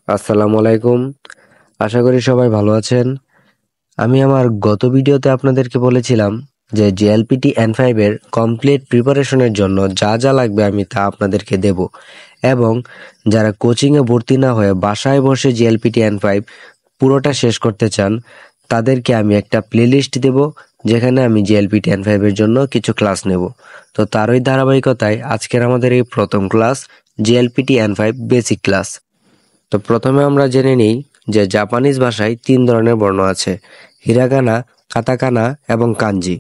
আসসালামু আলাইকুম। আশা করি সবাই ভালো আছেন। আমি আমার গত ভিডিওতে আপনাদেরকে বলেছিলাম যে জেএলপিটি N5 এর কমপ্লিট প্রিপারেশনের জন্য যা যা লাগবে আমি তা আপনাদেরকে দেব, এবং যারা কোচিংয়ে ভর্তি না হয়ে বাসায় বসে জেএলপিটি N5 পুরোটা শেষ করতে চান তাদেরকে আমি একটা প্লেলিস্ট দেব, যেখানে আমি জেএলপিটি N5 এর জন্য কিছু ক্লাস নেব। তো তারই ধারাবাহিকতায় আজকের আমাদের এই প্রথম class JLPT N5 basic class. তো প্রথমে আমরা জেনে নিই যে জাপানিজ ভাষায় 3 ধরনের বর্ণ আছে: হিরাগানা, কাতাকানা এবং কাঞ্জি।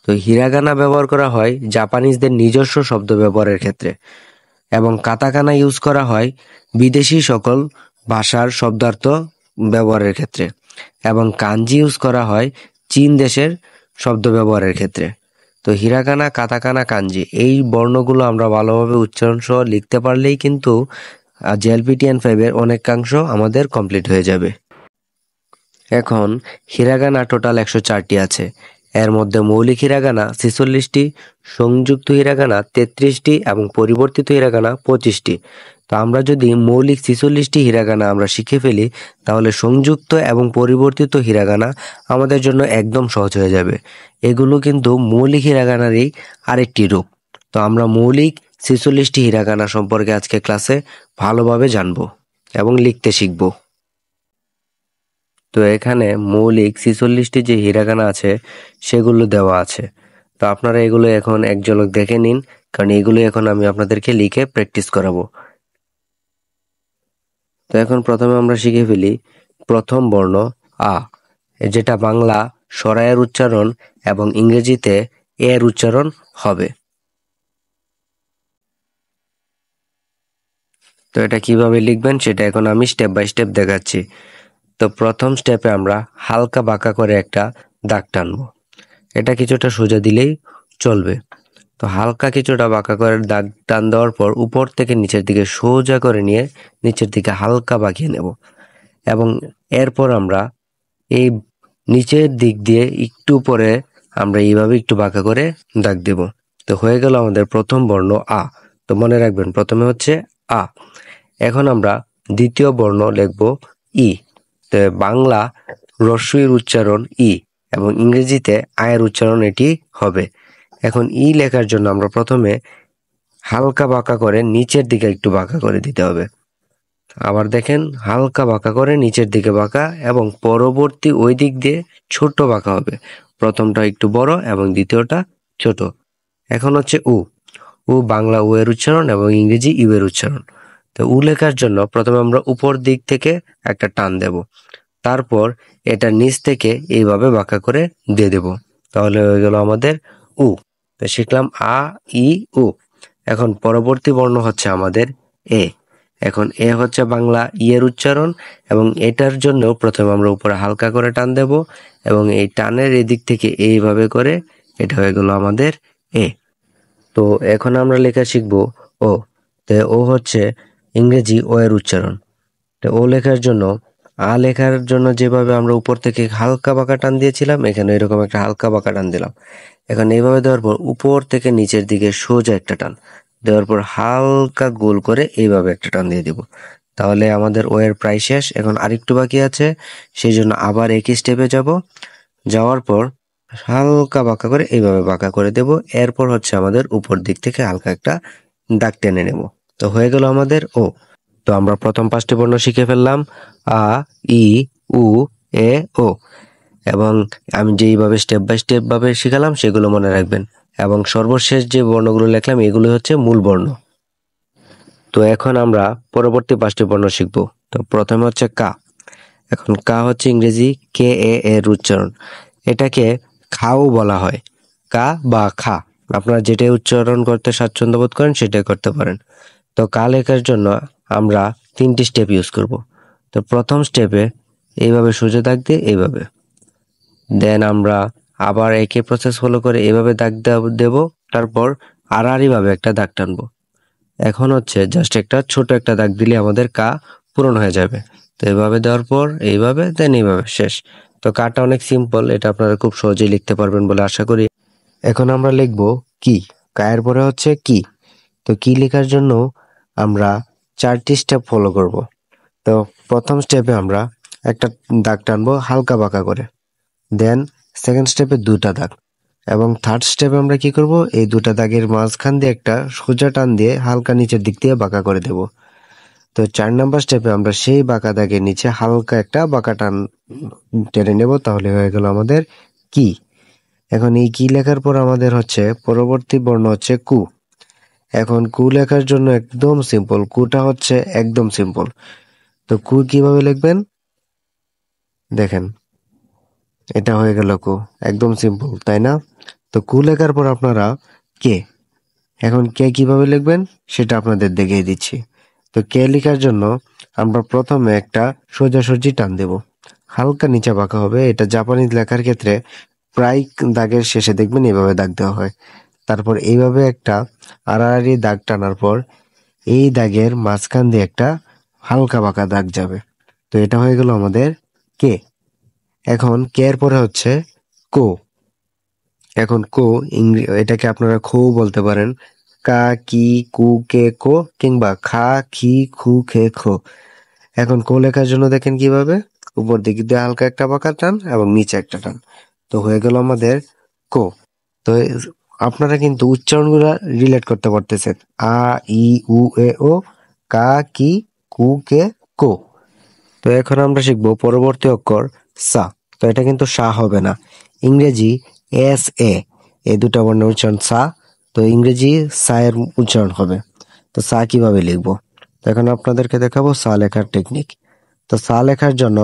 তো হিরাগানা ব্যবহার করা হয় জাপানিজদের নিজস্ব শব্দ ব্যবহারের ক্ষেত্রে, এবং কাতাকানা ইউজ করা হয় বিদেশি সকল ভাষার শব্দার্থ ব্যবহারের ক্ষেত্রে, এবং কাঞ্জি ইউজ করা হয় চীন দেশের শব্দ ব্যবহারের ক্ষেত্রে। তো হিরাগানা, কাতাকানা, কাঞ্জি এই বর্ণগুলো আমরা ভালোভাবে উচ্চারণ সহ লিখতে পারলেই কিন্তু জেএলপিটি N5 এর অনেকাংশ আমাদের কমপ্লিট হয়ে যাবে। এখন হিরাগানা টোটাল 104টি আছে। এর মধ্যে মৌলিক হিরাগানা 46টি, সংযুক্ত হিরাগানা 33টি এবং পরিবর্তিত হিরাগানা 25টি। তো আমরা যদি মৌলিক 46টি হিরাগানা আমরা শিখে ফেলি, তাহলে সংযুক্ত এবং পরিবর্তিত হিরাগানা আমাদের জন্য একদম সহজ হয়ে যাবে। এগুলো কিন্তু মৌলিক হিরাগানারই আরেকটি রূপ। তো আমরা মৌলিক 46টি হিরাগানা সম্পর্কে আজকে ক্লাসে ভালোভাবে জানবো এবং লিখতে শিখব। তো এখানে মৌলিক 46টি যে হিরাগানা আছে সেগুলো দেওয়া আছে। তো আপনারা এগুলো এখন এক ঝলক দেখে নিন, কারণ এগুলো এখন আমি আপনাদেরকে লিখে প্র্যাকটিস করাবো। তো এখন প্রথমে আমরা শিখে ফেলি প্রথম বর্ণ আ, যেটা বাংলা সরায়ের উচ্চারণ এবং ইংরেজিতে এর উচ্চারণ হবে। তো এটা কিভাবে লিখবেন সেটা এখন আমি স্টেপ বাই স্টেপ দেখাচ্ছি। তো প্রথম স্টেপে আমরা হালকা বাঁকা করে একটা দাগ টানবো। এটা কিছুটা সোজা দিলেই চলবে। তো হালকা কিছুটা বাঁকা করে দাগ টান দেওয়ার পর উপর থেকে নিচের দিকে সোজা করে নিয়ে নিচের দিকে হালকা বাঁকিয়ে নেব, এবং এরপর আমরা এই নিচের দিক দিয়ে একটু পরে আমরা এইভাবে একটু বাঁকা করে দাগ দেব। তো হয়ে গেল আমাদের প্রথম বর্ণ আ। তো মনে রাখবেন প্রথমে হচ্ছে আ। এখন আমরা দ্বিতীয় বর্ণ লিখব ই। তো বাংলা হ্রস্বইর উচ্চারণ ই এবং ইংরেজিতে আয়ের উচ্চারণ এটি হবে। এখন ই লেখার জন্য আমরা প্রথমে হালকা বাঁকা করে নিচের দিকে একটু বাঁকা করে দিতে হবে। আবার দেখেন হালকা বাঁকা করে নিচের দিকে বাঁকা, এবং পরবর্তী ওই দিক দিয়ে ছোট বাঁকা হবে। প্রথমটা একটু বড় এবং দ্বিতীয়টা ছোট। এখন হচ্ছে উ। উ বাংলা উ এর উচ্চারণ এবং ইংরেজি ইউ এর উচ্চারণ। তো উ লেখার জন্য প্রথমে আমরা উপর দিক থেকে একটা টান দেব, তারপর এটা নিচ থেকে এইভাবে বাঁকা করে দিয়ে দেব। তাহলে হয়ে গেল আমাদের উ। তো শিখলাম আ, ই, উ। এখন পরবর্তী বর্ণ হচ্ছে আমাদের এ। এখন এ হচ্ছে বাংলা ই এর উচ্চারণ, এবং এটার জন্য প্রথমে আমরা উপরে হালকা করে টান দেব, এবং এই টানের এদিক থেকে এইভাবে করে এটা হয়ে গেল আমাদের এ। তো এখন আমরা লেখা শিখব ও। তো ও হচ্ছে ইংরেজি ও এর উচ্চারণ। তো ও লেখার জন্য আ লেখার জন্য যেভাবে আমরা উপর থেকে হালকা বাঁকা টান দিয়েছিলাম, এখানে এরকম একটা হালকা বাঁকা টান দিলাম। এখন এইভাবে দেওয়ার পর উপর থেকে নিচের দিকে সোজা একটা টান দেওয়ার পর হালকা গোল করে এইভাবে একটা টান দিয়ে দিব। তাহলে আমাদের ও এর প্রায় শেষ। এখন আরেকটু বাকি আছে, সেই জন্য আবার একই স্টেপে যাব। যাওয়ার পর হালকা বাঁকা করে এইভাবে বাঁকা করে দেব। এরপর হচ্ছে আমাদের উপর দিক থেকে হালকা একটা দাগ টেনে নেব। তো হয়ে গেল আমাদের ও। তো আমরা প্রথম 5টি বর্ণ শিখে ফেললাম: আ, ই, উ, এ, ও। এবং আমি যেইভাবে স্টেপ বাই স্টেপ ভাবে শিখালাম সেগুলো মনে রাখবেন, এবং সর্বশেষ যে বর্ণগুলো লিখলাম এগুলো হচ্ছে মূল বর্ণ। তো এখন আমরা পরবর্তী 5টি বর্ণ শিখব। তো প্রথমে হচ্ছে কা। এখন কা হচ্ছে ইংরেজি কে এ এর উচ্চারণ। এটাকে খাও বলা হয়, কা বা খা। আপনারা যেটাই উচ্চারণ করতে স্বাচ্ছন্দ্য বোধ করেন সেটাই করতে পারেন। তো কা লেখার জন্য আমরা 3টি স্টেপ ইউজ করব। তো প্রথম স্টেপে এইভাবে সোজা দাগ দিয়ে এইভাবে, দেন আমরা আবার একই প্রসেস ফলো করে এইভাবে দাগ দেব, তারপর আড়াআড়িভাবে একটা দাগ টানবো। এখন হচ্ছে জাস্ট একটা ছোট একটা দাগ দিলে আমাদের কা পূরণ হয়ে যাবে। তো এইভাবে দেওয়ার পর এইভাবে, দেন এইভাবে শেষ। তো কাটা অনেক সিম্পল, এটা আপনারা খুব সহজেই লিখতে পারবেন বলে আশা করি। এখন আমরা লিখব কি। কায়ের পরে হচ্ছে কি। তো কি লেখার জন্য আমরা 4টি স্টেপ ফলো করব। তো প্রথম স্টেপে আমরা একটা দাগ টানবো হালকা বাঁকা করে, দেন সেকেন্ড স্টেপে দুটা দাগ, এবং থার্ড স্টেপে আমরা কি করব, এই দুটা দাগের মাঝখান দিয়ে একটা সোজা টান দিয়ে হালকা নিচের দিক দিয়ে বাঁকা করে দেব। তো 4 নাম্বার স্টেপে আমরা সেই বাঁকা দাগের নিচে হালকা একটা বাঁকা টান টেনে নেব, তাহলে হয়ে গেল আমাদের কি। এখন এই কি লেখার পর আমাদের হচ্ছে পরবর্তী বর্ণ হচ্ছে কু। এখন কু লেখার জন্য একদম সিম্পল, কুটা হচ্ছে একদম সিম্পল। তো কু কিভাবে লিখবেন দেখেন, এটা হয়ে গেল কু, একদম সিম্পল তাই না। তো কু লেখার পর আপনারা কে, এখন কে কিভাবে লিখবেন সেটা আপনাদের দেখিয়ে দিচ্ছি। তো কে লেখার জন্য আমরা প্রথমে একটা সোজাসুজি টান দেব, হালকা নিচে বাঁকা হবে। এটা জাপানিজ লেখার ক্ষেত্রে প্রায় দাগের শেষে দেখবেন এইভাবে দাগ দেওয়া হয়। তারপর এইভাবে একটা আড়াআড়ি দাগ টানার পর এই দাগের মাঝখান দিয়ে একটা হালকা বাঁকা দাগ যাবে। তো এটা হয়ে গেল আমাদের কে। এখন কে এর পরে হচ্ছে কো। এখন কো এটাকে আপনারা খো বলতে পারেন, কা কি কু কে কো, কিংবা খা খি খু খে খো। এখন কো লেখার জন্য দেখেন কিভাবে, উপর দিক দিয়ে হালকা একটা বাঁকা টান এবং নিচে একটা টান। তো হয়ে গেল আমাদের কো। তো আপনারা কিন্তু উচ্চারণগুলা রিলেট করতে পারতেছেন, আ ই উ এ ও, কা কি কু কে কো। তো এখন আমরা শিখবো পরবর্তী অক্ষর সা। তো এটা কিন্তু সা হবে না, ইংরেজি এস এ, এই দুটা বর্ণের উচ্চারণ সা। তো ইংরেজি সা এর উচ্চারণ হবে। তো সা কিভাবে লিখবো, তো এখন আপনাদেরকে দেখাবো সা লেখার টেকনিক। তো সা লেখার জন্য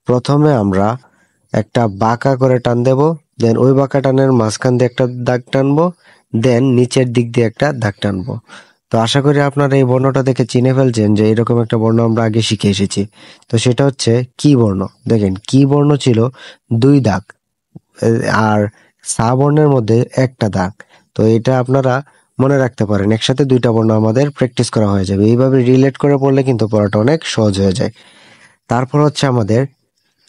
প্রথমে আমরা একটা বাঁকা করে টান দেব, দেন ওই বাঁকা টানের মাঝখান দিয়ে একটা দাগ টানবো, দেন নিচের দিক দিয়ে একটা দাগ টানবো। তো আশা করি আপনারা এই বর্ণটা দেখে চিনে ফেলছেন যে এরকম একটা বর্ণ আমরা আগে শিখে এসেছি। তো সেটা হচ্ছে কি বর্ণ। দেখেন কি বর্ণ ছিল 2 দাগ, আর সা বর্ণের মধ্যে একটা দাগ। তো এটা আপনারা মনে রাখতে পারেন, একসাথে 2টা বর্ণ আমাদের প্র্যাকটিস করা হয়ে যাবে। এইভাবে রিলেট করে পড়লে কিন্তু পড়াটা অনেক সহজ হয়ে যায়। তারপর হচ্ছে আমাদের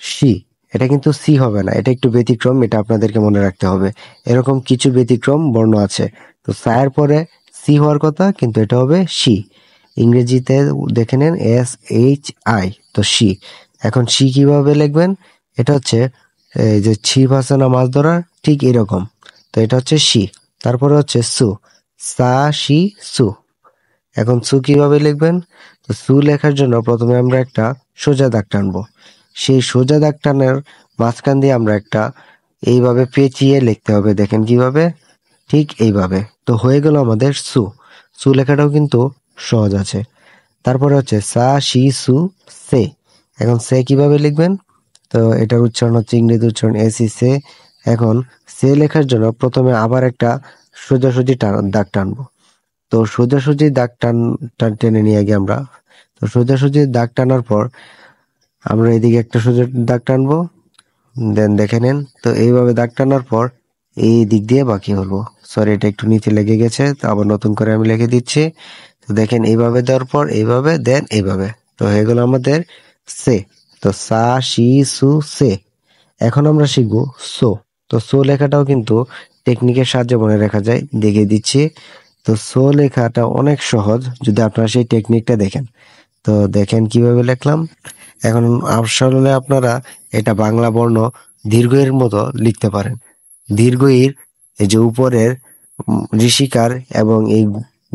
সি। এটা কিন্তু সি হবে না, এটা একটু ব্যতিক্রম, এটা আপনাদেরকে মনে রাখতে হবে। এরকম কিছু ব্যতিক্রম বর্ণ আছে। তো সায়ের পরে সি হওয়ার কথা, কিন্তু এটা হবে সি। ইংরেজিতে দেখে নেন SHI, তো সি। এখন সি কিভাবে লিখবেন, এটা হচ্ছে এই যে ছিপ আছে না মাছ ধরার, ঠিক এরকম। তো এটা হচ্ছে সি। তারপরে হচ্ছে সু, সা সি সু। এখন সু কিভাবে লিখবেন, তো সু লেখার জন্য প্রথমে আমরা একটা সোজা দাগ টানবো, সেই সোজা দাগ টানের মাঝখান দিয়ে আমরা একটা এইভাবে পেঁচিয়ে লিখতে হবে। দেখেন কিভাবে, ঠিক এইভাবে। তো হয়ে গেল আমাদের সু। সু লেখাটাও কিন্তু সহজ আছে। তারপরে হচ্ছে সা শি সু সে। এখন সে কিভাবে লিখবেন, তো এটার উচ্চারণ হচ্ছে ইংরেজি উচ্চারণ এসি সে। এখন সে লেখার জন্য প্রথমে আবার একটা সোজাসুজি দাগ টানবো। তো সোজাসুজি দাগ টেনে নিয়ে গিয়ে আমরা, তো সোজাসুজি দাগ টানার পর আমরা এদিকে একটা সোজা দাগ টানবো, দেন দেখে নেন। তো এইভাবে দাগ টানার পর এই দিক দিয়ে বাকি হলো, সরি এটা একটু নিচে লেগে গেছে, তো আবার নতুন করে আমি লিখে দিচ্ছি। তো দেখেন এইভাবে দেওয়ার পর এইভাবে, দেন এইভাবে। তো হয়ে গেল আমাদের সে। তো সা শি সু সে। এখন আমরা শিখবো সো। তো সো লেখাটাও কিন্তু টেকনিকের সাহায্যে মনে রাখা যায়, দেখিয়ে দিচ্ছি। তো সো লেখাটা অনেক সহজ যদি আপনারা সেই টেকনিকটা দেখেন। তো দেখেন কিভাবে লিখলাম। এখন আসলে আপনারা এটা বাংলা বর্ণ দীর্ঘের মতো লিখতে পারেন। দীর্ঘইর এই যে উপরের ঋষিকার এবং এই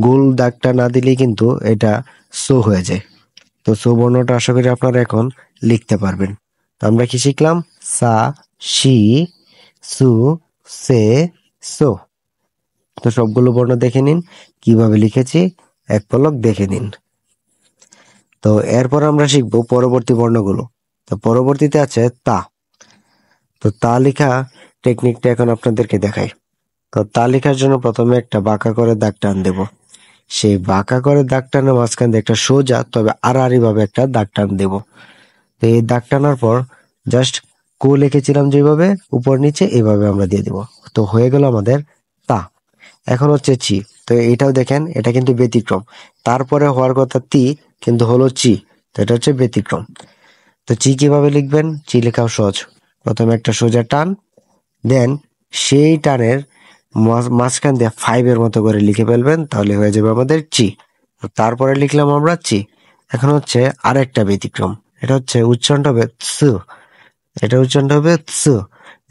গোল দাগটা না দিলেই কিন্তু এটা সো হয়ে যায়। তো সো বর্ণটা আশা করি আপনারা এখন লিখতে পারবেন। তো আমরা কি শিখলাম, সা শি সু সে সো। তো সবগুলো বর্ণ দেখে নিন কিভাবে লিখেছি, এক পলক দেখে নিন। তো এরপর আমরা শিখবো পরবর্তী বর্ণগুলো। তো পরবর্তীতে আছে তা। তো তা লেখা টেকনিকটা এখন আপনাদেরকে দেখাই। তো তা লেখার জন্য প্রথমে একটা বাঁকা করে দাগ টান দেব, সেই বাঁকা করে দাগ টানের মাঝখান দিয়ে একটা সোজা তবে আড়াআড়ি ভাবে একটা দাগ টান দেব। তো এই দাগ টানার পর জাস্ট কো লিখেছিলাম যেভাবে উপর নিচে এইভাবে আমরা দিয়ে দিব। তো হয়ে গেল আমাদের তা। এখন হচ্ছে চি। তো এটাও দেখেন, এটা কিন্তু ব্যতিক্রম। তারপরে হওয়ার কথা তি, কিন্তু হলো চি। তো এটা হচ্ছে ব্যতিক্রম। তো চি কিভাবে লিখবেন, চি লেখাও সহজ। প্রথমে একটা সোজা টান, দেন সেই টানের মাঝখান দিয়ে 5 এর মতো করে লিখে ফেলবেন, তাহলে হয়ে যাবে আমাদের চি। তারপরে লিখলাম আমরা চি। এখন হচ্ছে আরেকটা ব্যতিক্রম, এটা হচ্ছে উচ্চারণটা হবে সু, এটা উচ্চারণটা হবে সু।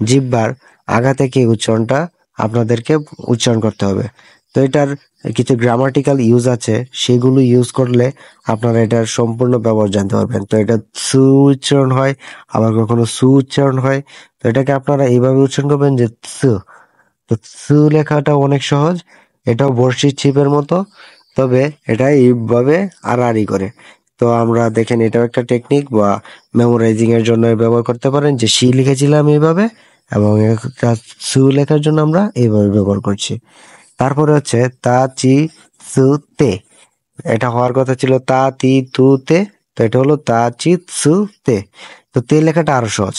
জিহ্বার আগা থেকে উচ্চারণটা আপনাদেরকে উচ্চারণ করতে হবে। তো এটার কিছু গ্রামাটিক্যাল ইউজ আছে, সেগুলো ইউজ করলে আপনারা এটার সম্পূর্ণ ব্যবহার জানতে পারবেন। তো এটা সু উচ্চারণ হয়, আবার কখনো সু উচ্চারণ হয়। তো এটাকে আপনারা এইভাবে উচ্চারণ করবেন যে সু। তো সু লেখাটা অনেক সহজ, এটাও বড়শির ছিপের মতো, তবে এটা এইভাবে আড়াআড়ি করে। তো আমরা দেখেন এটাও একটা টেকনিক বা মেমোরাইজিং এর জন্য ব্যবহার করতে পারেন, যে সি লিখেছিলাম এইভাবে, এবং একটা সু লেখার জন্য আমরা এইভাবে ব্যবহার করছি। তারপরে হচ্ছে তা চি সু তে, এটা হওয়ার কথা ছিল তা তি তু তে, তো এটা হলো তা চি সু তে। তো তে লেখাটা আরো সহজ।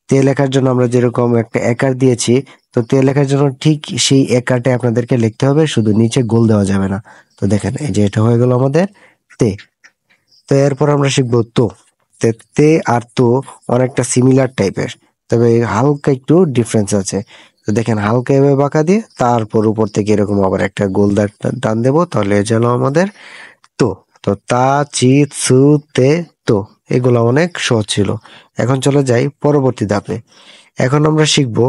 তে লেখার জন্য আমরা যেরকম একটা একার দিয়েছি, তো তে লেখার জন্য ঠিক সেই একারটা আপনাদেরকে লিখতে হবে, শুধু নিচে গোল দেওয়া যাবে না। তো দেখেন এই যে এটা হয়ে গেল আমাদের তে। তো এরপর আমরা শিখবো তো। তে তে আর তো অনেকটা সিমিলার টাইপের, তবে হালকা একটু ডিফারেন্স আছে। তো দেখেন হালকা এভাবে বাঁকা দিয়ে তারপর উপর থেকে এরকম আবার একটা গোল দাগ টান দেবো, তাহলে এ যেন আমাদের তো। তো তা চি সু তে তো, এগুলো অনেক সহজ ছিল। এখন চলে যাই পরবর্তী ধাপে। এখন আমরা শিখবো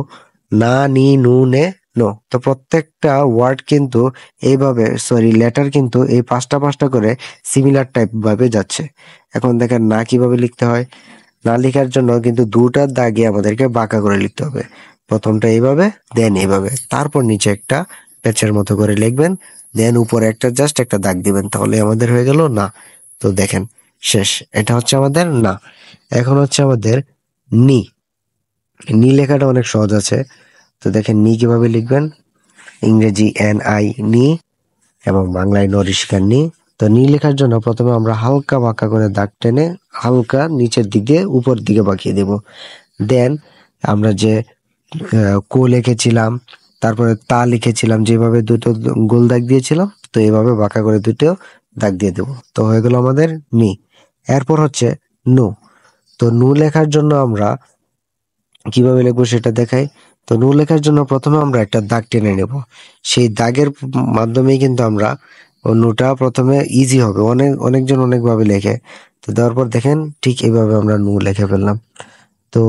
না নি নু নে নো। তো প্রত্যেকটা ওয়ার্ড কিন্তু এইভাবে, সরি লেটার কিন্তু এই পাঁচটা পাঁচটা করে সিমিলার টাইপ ভাবে যাচ্ছে। এখন দেখেন না কিভাবে লিখতে হয়। না লেখার জন্য কিন্তু দুটার দাগে আমাদেরকে বাঁকা করে লিখতে হবে। প্রথমটা এইভাবে, দেন এইভাবে, তারপর নিচে একটা প্যাচের মতো করে লিখবেন, দেন উপরে একটা জাস্ট একটা দাগ দিবেন, তাহলে আমাদের হয়ে গেল না। তো দেখেন শেষ, এটা হচ্ছে আমাদের না। এখন হচ্ছে আমাদের নি। নি লেখাটা অনেক সহজ আছে। তো দেখেন নি কিভাবে লিখবেন, ইংরেজি এন আই নি, এবং বাংলায় নরিস্কার নি। তো নি লেখার জন্য প্রথমে আমরা হালকা বাঁকা করে দাগ টেনে হালকা নিচের দিকে উপর দিকে বাঁকিয়ে দেব। দেন আমরা যে কো লিখেছিলাম, তারপরে তা লিখেছিলাম, যেভাবে দুটো গোল দাগ দিয়েছিলাম, তো এভাবে বাঁকা করে দুটো দাগ দিয়ে দেব। তো হয়ে গেল আমাদের নি। এরপর হচ্ছে নু। তো নু লেখার জন্য আমরা কিভাবে লিখবো সেটা দেখাই। তো নু লেখার জন্য প্রথমে আমরা একটা দাগ টেনে নেব, সেই দাগের মাধ্যমেই কিন্তু আমরা নুটা প্রথমে ইজি হবে। অনেকজন অনেকভাবে লেখে, তো দেওয়ার পর দেখেন ঠিক এইভাবে আমরা নু লিখে ফেললাম। তো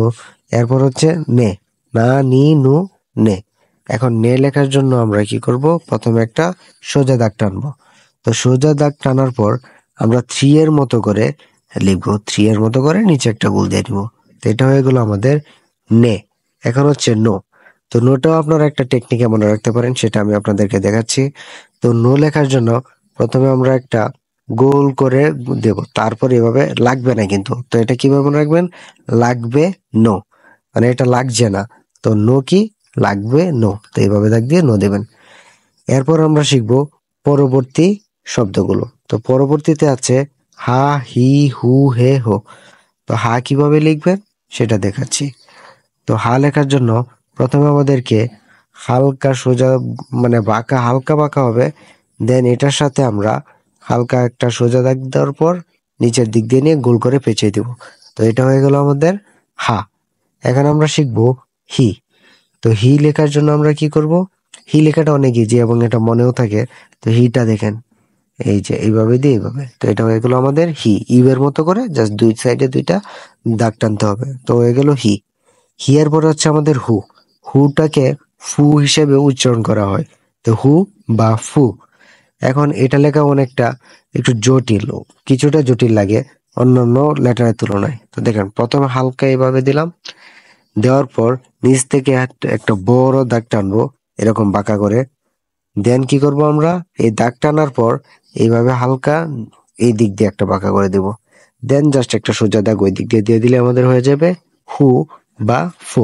এরপর হচ্ছে নে, না নি নু নে। এখন নে লেখার জন্য আমরা কি করব, প্রথমে একটা সোজা দাগ টানবো। তো সোজা দাগ টানার পর আমরা থ্রি এর মতো করে লিখবো, থ্রি এর মতো করে নিচে একটা গোল দিয়ে দিব। তো এটা হয়ে গেল আমাদের নে। এখন হচ্ছে নো। তো নোটাও আপনারা একটা টেকনিকে মনে রাখতে পারেন, সেটা আমি আপনাদেরকে দেখাচ্ছি। তো নো লেখার জন্য প্রথমে আমরা একটা গোল করে দেব, তারপর এভাবে লাগবে না কিন্তু। তো এটা কিভাবে মনে রাখবেন, লাগবে নো, মানে এটা লাগছে না। তো নো কি, লাগবে নো, তো এইভাবে দাগ দিয়ে নো দেবেন। এরপর আমরা শিখব পরবর্তী শব্দগুলো। তো পরবর্তীতে আছে হা হি হু হে হো। তো হা কিভাবে লিখবেন সেটা দেখাচ্ছি। তো হা লেখার জন্য প্রথমে আমাদেরকে হালকা সোজা, মানে বাঁকা, হালকা বাঁকা হবে। দেন এটার সাথে আমরা হালকা একটা সোজা দাগ দেওয়ার পর নিচের দিক দিয়ে নিয়ে গোল করে পেঁচিয়ে দিব। তো এটা হয়ে গেল আমাদের হা। এখন আমরা শিখবো হি। তো হি লেখার জন্য আমরা কি করব, হি লেখাটা অনেক ইজি এবং এটা মনেও থাকে। তো হিটা দেখেন এই যে এইভাবে দিয়ে এইভাবে, তো এটা হয়ে গেল আমাদের হি। ইউ এর মতো করে জাস্ট দুই সাইডে দুইটা দাগ টানতে হবে, তো হয়ে গেল হি। হি এর পরে হচ্ছে আমাদের হু। হুটাকে ফু হিসেবে উচ্চারণ করা হয়, তো হু বা ফু। এখন এটা লেখা অনেকটা একটু জটিল, কিছুটা জটিল লাগে অন্যান্য লেটারের তুলনায়। তো দেখেন প্রথমে হালকা এইভাবে দিলাম, দেওয়ার পর নিচ থেকে একটা বড় দাগ টানবো এরকম বাঁকা করে। দেন কি করব, আমরা এই দাগ টানার পর এইভাবে হালকা এই দিক দিয়ে একটা বাঁকা করে দেব। দেন জাস্ট একটা সোজা দাগ ওই দিক দিয়ে দিয়ে দিলে আমাদের হয়ে যাবে হু বা ফু।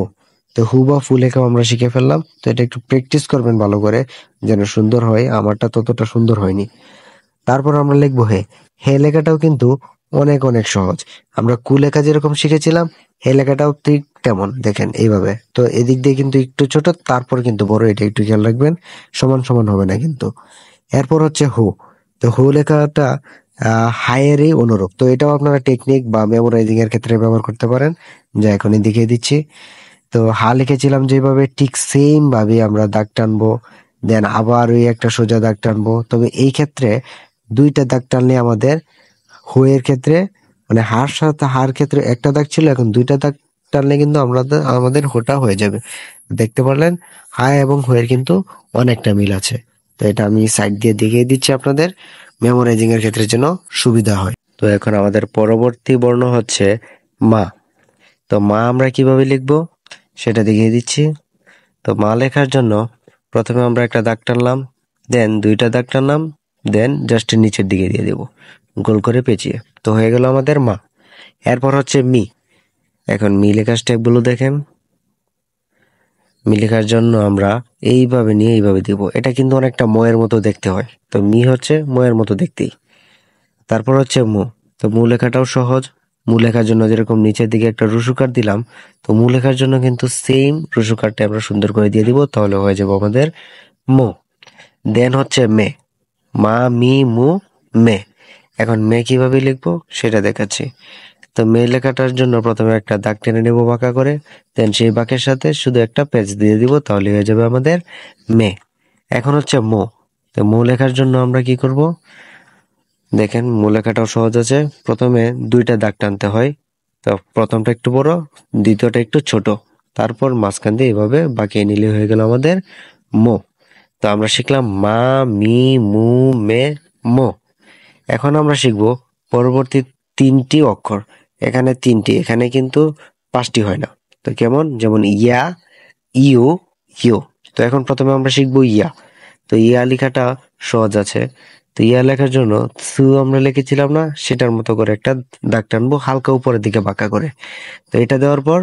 তো হু বা ফু লেখাও আমরা শিখে ফেললাম। তো এটা একটু প্র্যাকটিস করবেন ভালো করে, যেন সুন্দর হয়। আমারটা ততটা সুন্দর হয়নি। তারপর আমরা লিখবো হে। হে লেখাটাও কিন্তু অনেক অনেক সহজ। আমরা কু লেখা যেরকম শিখেছিলাম, হে লেখাটাও ঠিক তেমন। দেখেন এইভাবে, তো এদিক দিয়ে কিন্তু একটু ছোট, তারপর কিন্তু বড়, এটা একটু খেয়াল রাখবেন, সমান সমান হবে না কিন্তু। এরপর হচ্ছে হু। তো হু লেখাটা হায়েরই অনুরূপ। তো এটাও আপনারা টেকনিক বা মেমোরাইজিং এর ক্ষেত্রে ব্যবহার করতে পারেন, যা এখনই দেখিয়ে দিচ্ছি। তো হা লিখেছিলাম যেভাবে, ঠিক সেম ভাবে আমরা দাগ টানবো, দেন আবার ওই একটা সোজা দাগ টানবো। তবে এই ক্ষেত্রে দুইটা দাগ টানলে আমাদের এর ক্ষেত্রে মানে হার সাথে হার ক্ষেত্রে একটা দাগ ছিল, এখন দুইটা দাগ টানলে কিন্তু আমাদের হোটা হয়ে যাবে। দেখতে পারলেন হা এবং এর কিন্তু অনেকটা মিল আছে। তো এটা আমি সাইড দিয়ে দেখিয়ে দিচ্ছি আপনাদের, মেমোরাইজিং এর ক্ষেত্রে যেন সুবিধা হয়। তো এখন আমাদের পরবর্তী বর্ণ হচ্ছে মা। তো মা আমরা কিভাবে লিখবো সেটা দেখিয়ে দিচ্ছি। তো মা লেখার জন্য প্রথমে আমরা একটা দাগ টানলাম, দেন দুইটা দাগ টানলাম, দেন জাস্ট নিচের দিকে দিয়ে দেব গোল করে পেঁচিয়ে। তো হয়ে গেল আমাদের মা। এরপর হচ্ছে মি। এখন মি লেখার স্টেপগুলো দেখেন। মি লেখার জন্য আমরা এইভাবে নিয়ে এইভাবে দিব। এটা কিন্তু অনেকটা ময়ের মতো দেখতে হয়, তো মি হচ্ছে ময়ের মতো দেখতেই। তারপর হচ্ছে মু। তো মু লেখাটাও সহজ। মু লেখার জন্য যেরকম নিচের দিকে একটা রুসুকার দিলাম, তো মু লেখার জন্য কিন্তু সেম রুসুকারটা আমরা সুন্দর করে দিয়ে দিব, তাহলে হয়ে যাবে আমাদের মু। দেন হচ্ছে মে। মা মি মু মে। এখন মে কিভাবে লিখবো সেটা দেখাচ্ছি। তো মে লেখাটার জন্য প্রথমে একটা দাগ টেনে নেব বাঁকা করে, দেন সেই বাঁকের সাথে শুধু একটা পেজ দিয়ে দিব, তাহলে হয়ে যাবে আমাদের মে। এখন হচ্ছে মো। তো মো লেখার জন্য আমরা কি করব দেখেন, মো লেখাটাও সহজ আছে। প্রথমে দুইটা দাগ টানতে হয়। তো প্রথমটা একটু বড়, দ্বিতীয়টা একটু ছোট, তারপর মাঝখান দিয়ে এভাবে বাঁকিয়ে নিলে হয়ে গেল আমাদের মো। তো আমরা শিখলাম মা মি মু মে মো। এখন আমরা শিখব পরবর্তী তিনটি অক্ষর। এখানে তিনটি, এখানে কিন্তু পাঁচটি হয় না। তো কেমন, যেমন ইয়া, ইউ, ইউ। তো এখন প্রথমে আমরা শিখবো ইয়া। তো ইয়া লেখাটা সহজ আছে। তো ইয়া লেখার জন্য সু আমরা লিখেছিলাম না, সেটার মতো করে একটা দাগ টানবো হালকা উপরের দিকে বাঁকা করে। তো এটা দেওয়ার পর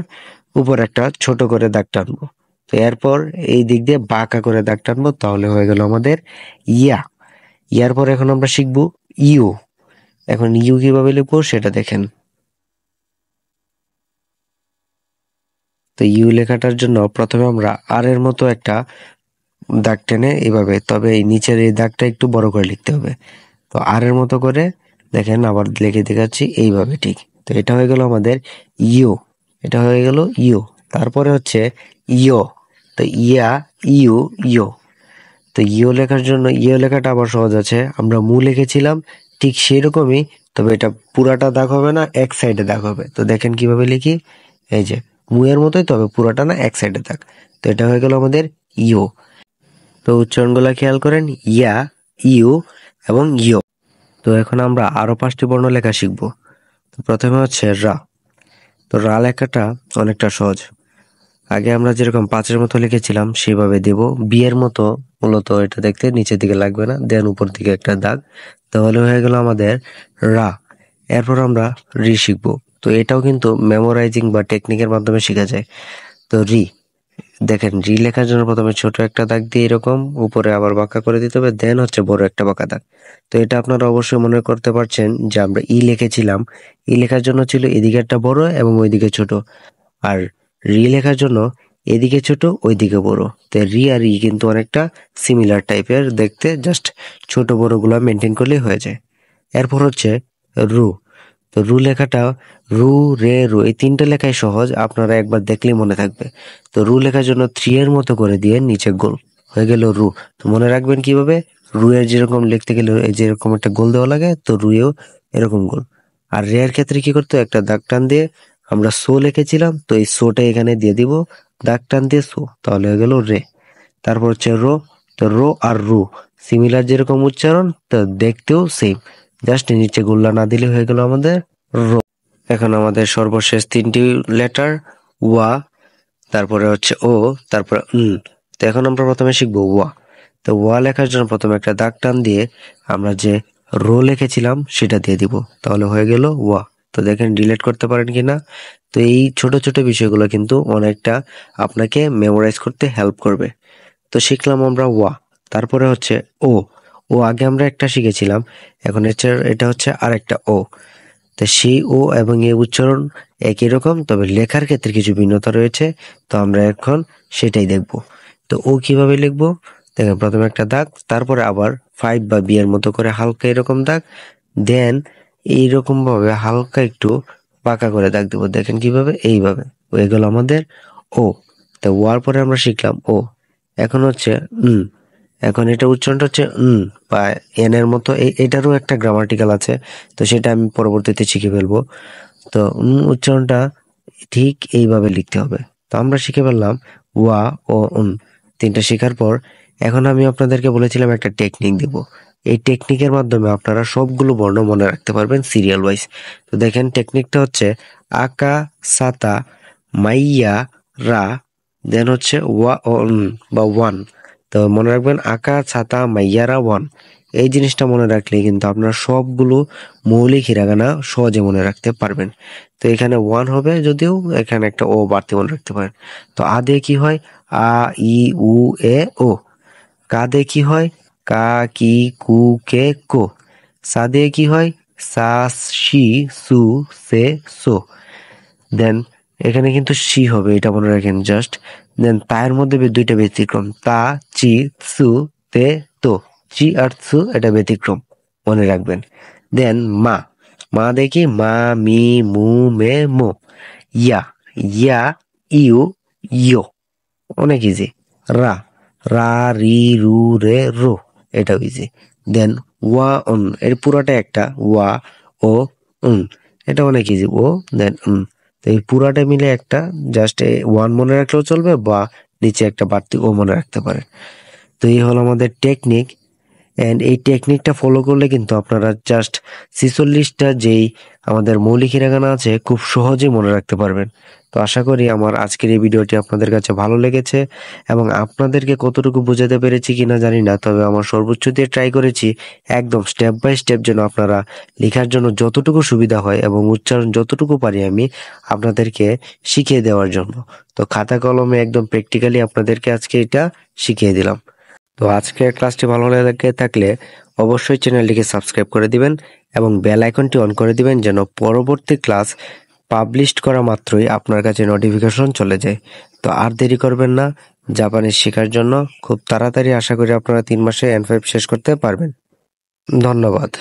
উপর একটা ছোট করে দাগ টানবো। তো এরপর এই দিক দিয়ে বাঁকা করে দাগ টানবো, তাহলে হয়ে গেল আমাদের ইয়া। ইয়ার পর এখন আমরা শিখবো ইউ। এখন ইউ কিভাবে লিখবো সেটা দেখেন। তো ইউ লেখাটার জন্য প্রথমে আমরা আর এর মতো একটা দাগ টেনে এইভাবে, তবে এই নিচের এই দাগটা একটু বড় করে লিখতে হবে। তো আর এর মতো করে দেখেন, আবার লিখে দেখাচ্ছি এইভাবে, ঠিক। তো এটা হয়ে গেল আমাদের ইউ। এটা হয়ে গেল ইউ। তারপরে হচ্ছে ইয়ো। তো ইয়া, ইউ, ইয়ো। তো ইও লেখার জন্য ইও লেখাটা আবার সহজ আছে। আমরা মু লিখেছিলাম ঠিক সেরকমই, তবে এটা পুরাটা দাগ হবে না, এক সাইডে দাগ হবে। তো দেখেন কিভাবে লিখি, এই যে মু এর মতোই, তবে পুরাটা না, এক সাইডে দাগ। তো এটা হয়ে গেল আমাদের ইও। তো উচ্চারণগুলো খেয়াল করেন, ইয়া, ইউ এবং ইও। তো এখন আমরা আরো 5টি বর্ণ লেখা শিখব। তো প্রথমে হচ্ছে রা। তো রা লেখাটা অনেকটা সহজ। আগে আমরা যেরকম 5-এর মতো লিখেছিলাম সেভাবে দেব। বিয়ের মতো মূলত এটা দেখতে নিচের দিকে লাগবে না, দেন উপর দিকে একটা দাগ, তাহলে হয়ে গেল আমাদের রা। এরপর আমরা রি শিখবো। তো এটাও কিন্তু মেমোরাইজিং বা টেকনিকের মাধ্যমে শেখা যায়। তো রি। দেখেন, রি লেখার জন্য প্রথমে ছোট একটা দাগ দিয়ে এরকম উপরে আবার বাঁকা করে দিতে হবে, দেন হচ্ছে বড় একটা বাঁকা দাগ। তো এটা আপনারা অবশ্যই মনে করতে পারছেন যে আমরা ই লিখেছিলাম, ই লেখার জন্য ছিল এদিকে একটা বড় এবং ওইদিকে ছোট। আর রি লেখার জন্য এদিকে ছোট ওইদিকে বড়। তো রি আর ই কিন্তু অনেকটা সিমিলার টাইপের দেখতে, জাস্ট ছোট বড় গুলা মেনটেন করলেই হয়ে যায়। এরপর হচ্ছে রু। তো রু লেখাটা, রু, রে, রু, এই তিনটা লেখাই সহজ, আপনারা একবার দেখলেই মনে থাকবে। তো রু লেখার জন্য 3 এর মতো করে দিয়ে নিচে গোল হয়ে গেল রু। তো মনে রাখবেন কিভাবে, রু এর যেরকম লিখতে গেলে এই যেরকম একটা গোল দেওয়া লাগে, তো রু এও এরকম গোল। আর রে এর ক্ষেত্রে কি করতে, একটা দাগ টান দিয়ে, আমরা সো লিখেছিলাম, তো এই সোটা এখানে দিয়ে দিব, দাগ টান দিয়ে সো, তাহলে হয়ে গেল রে। তারপর হচ্ছে রো। তো রো আর রু সিমিলার যেরকম উচ্চারণ, তো দেখতেও সেম, জাস্ট নিচে গোল্লা না দিলে হয়ে গেল আমাদের রো। এখন আমাদের সর্বশেষ 3টি লেটার, ওয়া, তারপরে হচ্ছে ও, তারপরে তো এখন আমরা প্রথমে শিখবো ওয়া। তো ওয়া লেখার জন্য প্রথমে একটা দাগ টান দিয়ে আমরা যে রো লিখেছিলাম সেটা দিয়ে দিব, তাহলে হয়ে গেল ওয়া। তো দেখেন ডিলিট করতে পারেন কিনা। তো এই ছোট ছোট বিষয়গুলো কিন্তু অনেকটা আপনাকে মেমোরাইজ করতে হেল্প করবে। তো শিখলাম আমরা ওয়া। তারপরে হচ্ছে ও। ও আগে আমরা একটা শিখেছিলাম, এখন এটা হচ্ছে আরেকটা ও। তো সেই ও এবং এ উচ্চারণ একই রকম, তবে লেখার ক্ষেত্রে কিছু ভিন্নতা রয়েছে। তো আমরা এখন সেটাই দেখব। তো ও কিভাবে লিখবো দেখেন, প্রথমে একটা দাগ, তারপরে আবার 5 বা বি এর মতো করে হালকা এরকম দাগ, দেন এইরকম ভাবে হালকা একটু পাকা করে দাগ দেবো। দেখেন কিভাবে, এইভাবে হয়ে গেল আমাদের ও। তো ওয়ার পরে আমরা শিখলাম ও। এখন হচ্ছে এখন এটা উচ্চারণটা হচ্ছে বা এন এর মতো, এটারও একটা গ্রামাটিক্যাল আছে, তো সেটা আমি পরবর্তীতে শিখে ফেলবো। তো উচ্চারণটা ঠিক এইভাবে লিখতে হবে। তো আমরা শিখে ফেললাম ওয়া ও তিনটা শেখার পর এখন আমি আপনাদেরকে বলেছিলাম একটা টেকনিক দিব। এই টেকনিকের মাধ্যমে আপনারা সবগুলো বর্ণ মনে রাখতে পারবেন সিরিয়াল ওয়াইজ। তো দেখেন টেকনিকটা হচ্ছে আকা সাতা মাইয়া রা, দেন হচ্ছে ওয়া ও বা ওয়ান। তো মনে রাখবেন আকা ছাতা মাইয়ারা ওয়ান। এই জিনিসটা মনে রাখলে কিন্তু আপনারা সবগুলো মৌলিক হিরাগানা সহজে মনে রাখতে পারবেন। তো এখানে ওয়ান হবে, যদিও এখানে একটা ও বাড়তি মনে রাখতে পারেন। তো আ দিয়ে কি হয়? আ ই উ এ ও। কা দিয়ে কি হয়? কা কি কু কে কো। সা দিয়ে কি হয়? সা শি সু সে সো। দেন এখানে কিন্তু সি হবে, এটা মনে রাখেন জাস্ট। দেন তায়ের মধ্যে দুইটা ব্যতিক্রম, তা চি সু তে তো। চি আর সু এটা ব্যতিক্রম, মনে রাখবেন। দেন মা, মা দেখি মা মি মু মে মো। ইয়া, ইয়া ইউ ইয়ো, অনেক ইজি। রা, রা রি রু রে রো, এটাও ইজি। দেন ওয়া এর পুরাটা একটা ওয়া ও এটা অনেক ইজি। ও দেন তো এই পুরাটা মিলে একটা জাস্ট ওয়ান মনে রাখলেও চলবে, বা নিচে একটা বাড়তি ও মনে রাখতে পারে। তো এই হলো আমাদের টেকনিক। এন্ড এই টেকনিকটা ফলো করলে কিন্তু আপনারা জাস্ট 46টা যেই আমাদের মৌলিক হিরাগানা আছে খুব সহজেই মনে রাখতে পারবেন। তো আশা করি আমার আজকের এই ভিডিওটি আপনাদের কাছে ভালো লেগেছে, এবং আপনাদেরকে কতটুকু বোঝাতে পেরেছি কিনা জানি না, তবে আমার সর্বোচ্চ দিয়ে ট্রাই করেছি একদম স্টেপ বাই স্টেপ যেন আপনারা লেখার জন্য যতটুকু সুবিধা হয় এবং উচ্চারণ যতটুকু পারি আমি আপনাদেরকে শিখিয়ে দেওয়ার জন্য। তো খাতা কলমে একদম প্র্যাকটিক্যালি আপনাদেরকে আজকে এটা শিখিয়ে দিলাম। তো আজকের ক্লাসটি ভালো লেগে থাকলে অবশ্যই চ্যানেলটিকে সাবস্ক্রাইব করে দিবেন এবং বেল আইকনটি অন করে দিবেন, যেন পরবর্তী ক্লাস পাবলিশ করা মাত্রই আপনার কাছে নোটিফিকেশন চলে যায়। তো আর দেরি করবেন না জাপানিজ শেখার জন্য। খুব তাড়াতাড়ি আশা করি আপনারা 3 মাসে N5 শেষ করতে পারবেন। ধন্যবাদ।